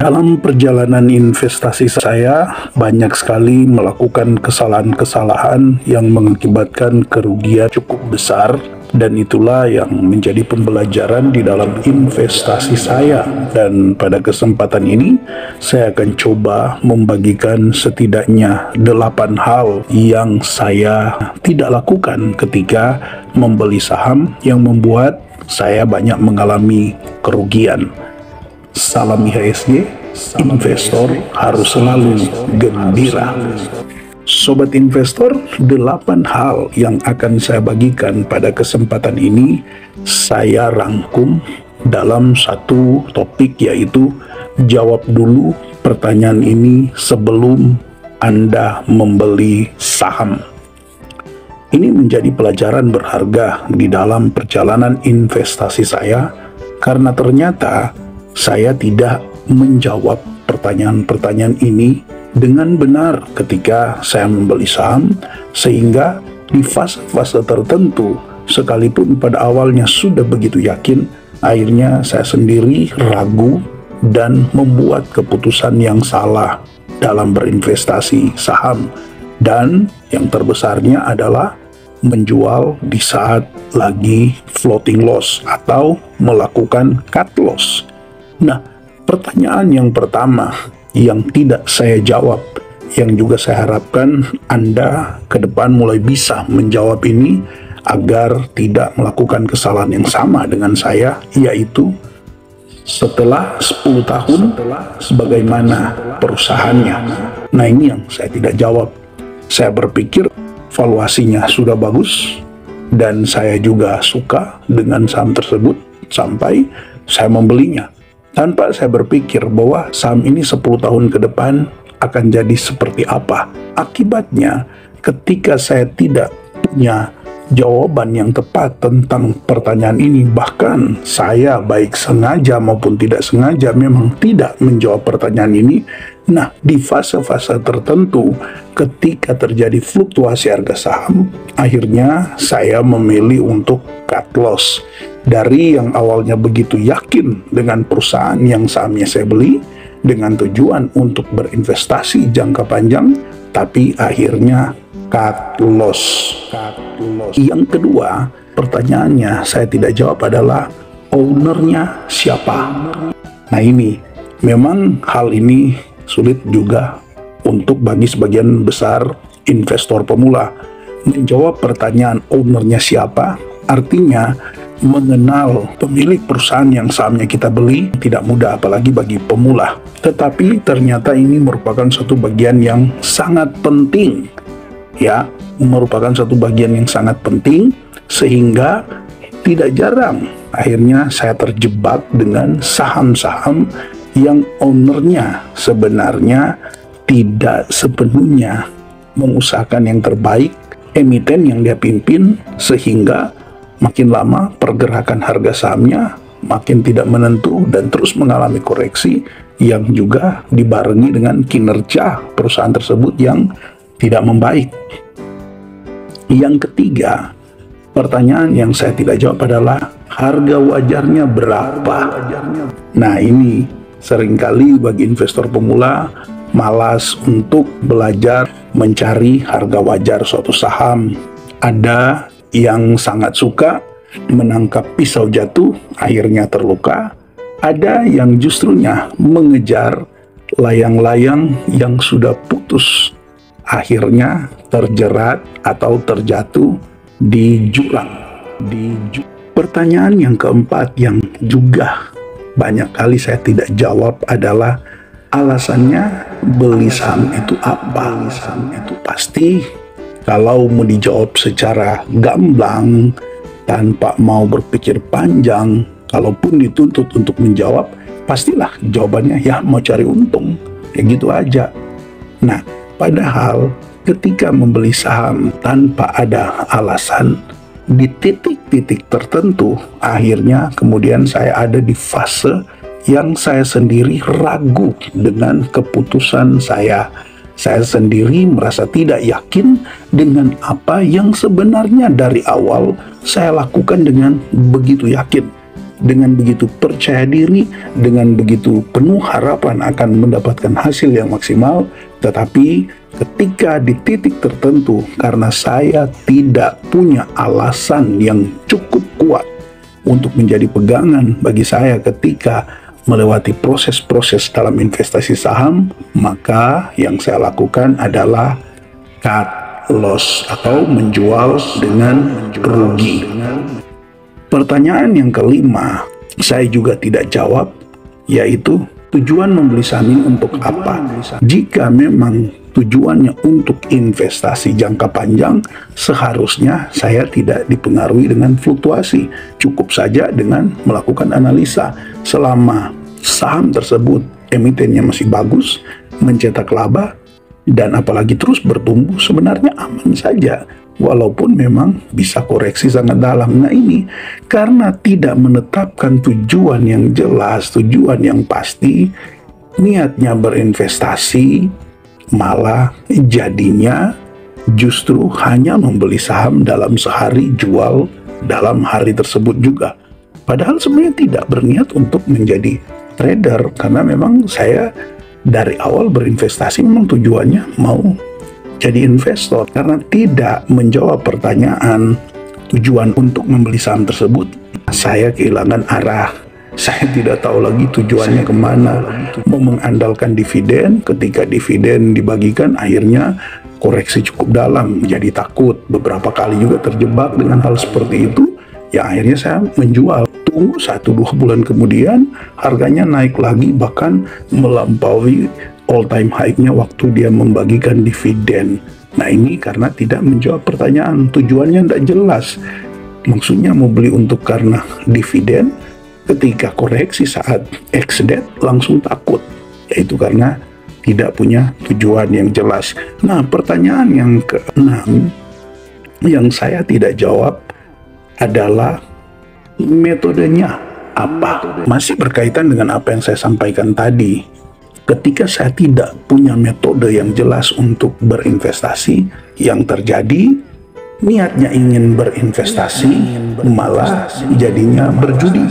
Dalam perjalanan investasi saya, banyak sekali melakukan kesalahan-kesalahan yang mengakibatkan kerugian cukup besar, dan itulah yang menjadi pembelajaran di dalam investasi saya. Dan pada kesempatan ini, saya akan coba membagikan setidaknya 8 hal yang saya tidak lakukan ketika membeli saham yang membuat saya banyak mengalami kerugian. Salam IHSG, investor harus selalu gembira. Sobat investor, 8 hal yang akan saya bagikan pada kesempatan ini saya rangkum dalam satu topik, yaitu jawab dulu pertanyaan ini sebelum Anda membeli saham. Ini menjadi pelajaran berharga di dalam perjalanan investasi saya, karena ternyata saya tidak menjawab pertanyaan-pertanyaan ini dengan benar ketika saya membeli saham, sehingga di fase-fase tertentu, sekalipun pada awalnya sudah begitu yakin, akhirnya saya sendiri ragu dan membuat keputusan yang salah dalam berinvestasi saham. Dan yang terbesarnya adalah menjual di saat lagi floating loss atau melakukan cut loss. Nah, pertanyaan yang pertama yang tidak saya jawab, yang juga saya harapkan Anda ke depan mulai bisa menjawab ini agar tidak melakukan kesalahan yang sama dengan saya, yaitu setelah 10 tahun bagaimana perusahaannya. Nah, ini yang saya tidak jawab. Saya berpikir valuasinya sudah bagus dan saya juga suka dengan saham tersebut sampai saya membelinya, tanpa saya berpikir bahwa saham ini 10 tahun ke depan akan jadi seperti apa. Akibatnya, ketika saya tidak punya jawaban yang tepat tentang pertanyaan ini, bahkan saya baik sengaja maupun tidak sengaja memang tidak menjawab pertanyaan ini. Nah, di fase-fase tertentu ketika terjadi fluktuasi harga saham, akhirnya saya memilih untuk cut loss. Dari yang awalnya begitu yakin dengan perusahaan yang sahamnya saya beli, dengan tujuan untuk berinvestasi jangka panjang, tapi akhirnya cut loss. Yang kedua, pertanyaannya saya tidak jawab adalah ownernya siapa. Nah, ini memang hal ini sulit juga untuk bagi sebagian besar investor pemula. Menjawab pertanyaan ownernya siapa artinya mengenal pemilik perusahaan yang sahamnya kita beli tidak mudah, apalagi bagi pemula. Tetapi ternyata ini merupakan satu bagian yang sangat penting, ya, merupakan satu bagian yang sangat penting, sehingga tidak jarang akhirnya saya terjebak dengan saham-saham yang ownernya sebenarnya tidak sepenuhnya mengusahakan yang terbaik, emiten yang dia pimpin, sehingga makin lama pergerakan harga sahamnya makin tidak menentu dan terus mengalami koreksi yang juga dibarengi dengan kinerja perusahaan tersebut yang tidak membaik. Yang ketiga, pertanyaan yang saya tidak jawab adalah harga wajarnya berapa. Nah, ini seringkali bagi investor pemula malas untuk belajar mencari harga wajar suatu saham. Ada yang sangat suka menangkap pisau jatuh, akhirnya terluka. Ada yang justrunya mengejar layang-layang yang sudah putus, akhirnya terjerat atau terjatuh di jurang. Pertanyaan yang keempat yang juga banyak kali saya tidak jawab adalah alasannya beli saham itu apa. Itu pasti kalau mau dijawab secara gamblang tanpa mau berpikir panjang, kalaupun dituntut untuk menjawab, pastilah jawabannya ya mau cari untung, ya gitu aja. Nah, padahal ketika membeli saham tanpa ada alasan, di titik-titik tertentu, akhirnya kemudian saya ada di fase yang saya sendiri ragu dengan keputusan saya. Saya sendiri merasa tidak yakin dengan apa yang sebenarnya dari awal saya lakukan dengan begitu yakin. dengan begitu percaya diri, dengan begitu penuh harapan akan mendapatkan hasil yang maksimal. Tetapi ketika di titik tertentu, karena saya tidak punya alasan yang cukup kuat untuk menjadi pegangan bagi saya ketika melewati proses-proses dalam investasi saham, maka yang saya lakukan adalah cut loss atau menjual dengan rugi. Pertanyaan yang kelima, saya juga tidak jawab, yaitu tujuan membeli saham ini untuk apa? Jika memang tujuannya untuk investasi jangka panjang, seharusnya saya tidak dipengaruhi dengan fluktuasi. Cukup saja dengan melakukan analisa. Selama saham tersebut emitennya masih bagus, mencetak laba, dan apalagi terus bertumbuh, sebenarnya aman saja. Walaupun memang bisa koreksi sangat dalam. Nah ini karena tidak menetapkan tujuan yang jelas, tujuan yang pasti, niatnya berinvestasi, malah jadinya justru hanya membeli saham dalam sehari, jual dalam hari tersebut juga. Padahal sebenarnya tidak berniat untuk menjadi trader, karena memang saya dari awal berinvestasi memang tujuannya mau jadi investor. Karena tidak menjawab pertanyaan tujuan untuk membeli saham tersebut, saya kehilangan arah. Saya tidak tahu lagi tujuannya kemana. Mau mengandalkan dividen, ketika dividen dibagikan akhirnya koreksi cukup dalam, jadi takut. Beberapa kali juga terjebak dengan hal seperti itu. Ya akhirnya saya menjual. Tunggu 1-2 bulan kemudian harganya naik lagi, bahkan melampaui all time high-nya waktu dia membagikan dividen. Nah ini karena tidak menjawab pertanyaan, tujuannya tidak jelas. Maksudnya mau beli untuk karena dividen, ketika koreksi saat ex-date langsung takut, yaitu karena tidak punya tujuan yang jelas. Nah pertanyaan yang keenam yang saya tidak jawab adalah metodenya apa? Masih berkaitan dengan apa yang saya sampaikan tadi. Ketika saya tidak punya metode yang jelas untuk berinvestasi, yang terjadi niatnya ingin berinvestasi, malah jadinya berjudi.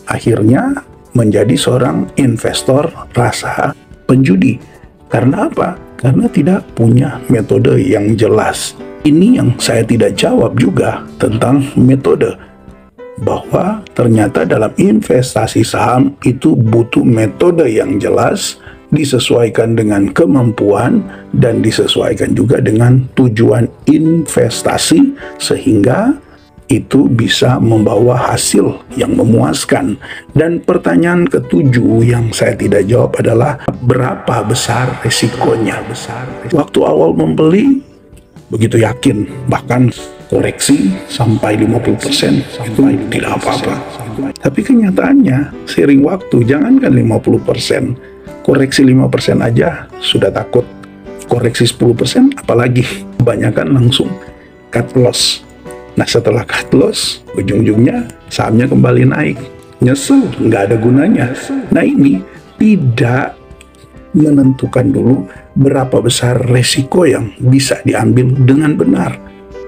Akhirnya menjadi seorang investor rasa penjudi. Karena apa? Karena tidak punya metode yang jelas. Ini yang saya tidak jawab juga tentang metode. Bahwa ternyata dalam investasi saham itu butuh metode yang jelas, disesuaikan dengan kemampuan, dan disesuaikan juga dengan tujuan investasi, sehingga itu bisa membawa hasil yang memuaskan. Dan pertanyaan ketujuh yang saya tidak jawab adalah berapa besar resikonya. Waktu awal membeli begitu yakin, bahkan koreksi sampai 50% itu tidak apa-apa. Tapi kenyataannya seiring waktu, jangankan 50%, koreksi 5% aja sudah takut. Koreksi 10% apalagi, kebanyakan langsung cut loss. Nah setelah cut loss, ujung-ujungnya sahamnya kembali naik. Nyesel, nggak ada gunanya. Nah ini tidak menentukan dulu berapa besar resiko yang bisa diambil dengan benar.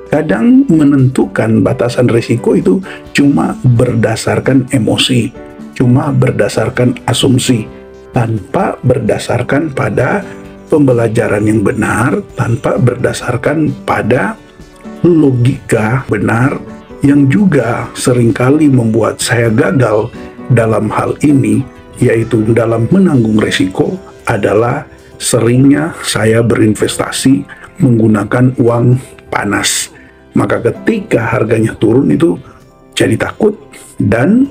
Kadang menentukan batasan resiko itu cuma berdasarkan emosi, cuma berdasarkan asumsi, tanpa berdasarkan pada pembelajaran yang benar, tanpa berdasarkan pada logika benar, yang juga seringkali membuat saya gagal dalam hal ini, yaitu dalam menanggung resiko, adalah seringnya saya berinvestasi menggunakan uang panas. Maka ketika harganya turun itu jadi takut dan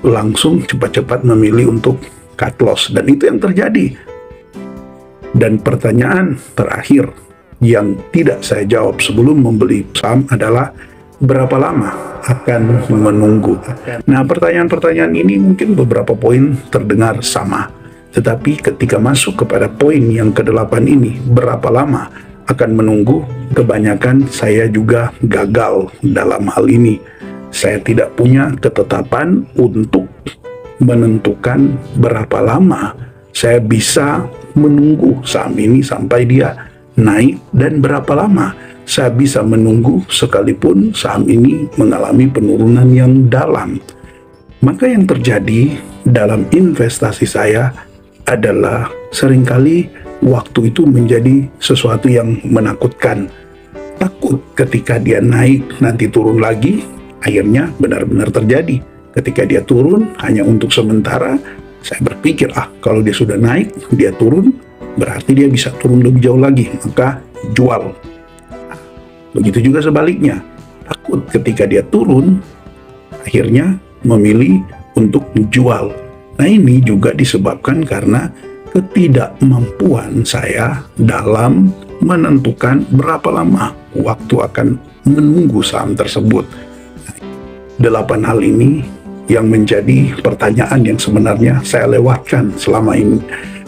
langsung cepat-cepat memilih untuk cut loss. Dan itu yang terjadi. Dan pertanyaan terakhir yang tidak saya jawab sebelum membeli saham adalah berapa lama akan menunggu. Nah pertanyaan-pertanyaan ini mungkin beberapa poin terdengar sama. Tetapi ketika masuk kepada poin yang ke-8 ini, berapa lama akan menunggu, kebanyakan saya juga gagal dalam hal ini. Saya tidak punya ketetapan untuk menentukan berapa lama saya bisa menunggu saham ini sampai dia naik, dan berapa lama saya bisa menunggu sekalipun saham ini mengalami penurunan yang dalam. Maka yang terjadi dalam investasi saya adalah seringkali waktu itu menjadi sesuatu yang menakutkan. Takut ketika dia naik nanti turun lagi, akhirnya benar-benar terjadi. Ketika dia turun hanya untuk sementara, saya berpikir kalau dia sudah naik, dia turun, berarti dia bisa turun lebih jauh lagi, maka jual. Begitu juga sebaliknya, takut ketika dia turun, akhirnya memilih untuk menjual. Nah, ini juga disebabkan karena ketidakmampuan saya dalam menentukan berapa lama waktu akan menunggu saham tersebut. 8 hal ini yang menjadi pertanyaan yang sebenarnya saya lewatkan selama ini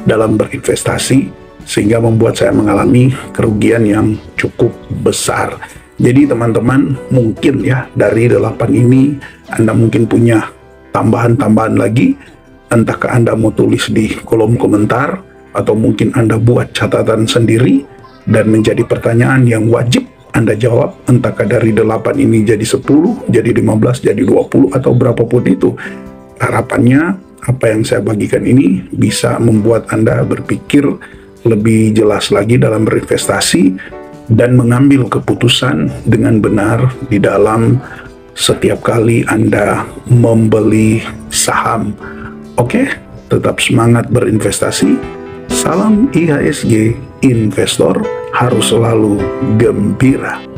dalam berinvestasi, sehingga membuat saya mengalami kerugian yang cukup besar. Jadi teman-teman, mungkin ya dari 8 ini Anda mungkin punya tambahan-tambahan lagi, entahkah Anda mau tulis di kolom komentar, atau mungkin Anda buat catatan sendiri dan menjadi pertanyaan yang wajib Anda jawab, entahkah dari 8 ini jadi 10, jadi 15, jadi 20, atau berapapun itu. Harapannya apa yang saya bagikan ini bisa membuat Anda berpikir lebih jelas lagi dalam berinvestasi dan mengambil keputusan dengan benar di dalam setiap kali Anda membeli saham. Oke, tetap semangat berinvestasi. Salam IHSG, investor harus selalu gembira.